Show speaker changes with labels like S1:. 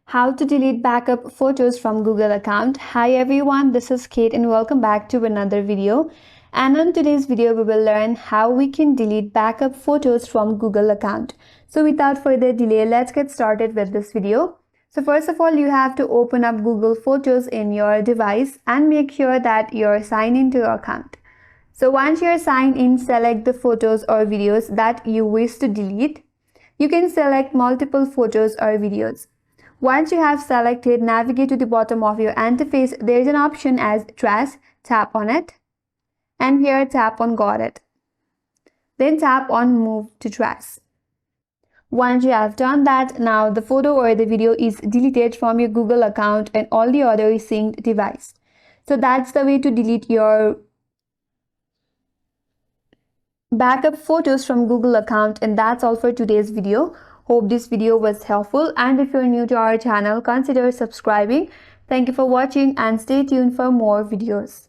S1: How to delete backup photos from Google account. Hi everyone, this is Kate and welcome back to another video. And in today's video, we will learn how we can delete backup photos from Google account. So without further delay, let's get started with this video. So first of all, you have to open up Google Photos in your device and make sure that you're signed into your account. So once you're signed in, select the photos or videos that you wish to delete. You can select multiple photos or videos. Once you have selected, navigate to the bottom of your interface. There is an option as Trash. Tap on it. And here tap on Got It. Then tap on Move to Trash. Once you have done that, now the photo or the video is deleted from your Google account and all the other synced device. So that's the way to delete your backup photos from Google account, and that's all for today's video. Hope this video was helpful, and if you're new to our channel, consider subscribing. Thank you for watching and stay tuned for more videos.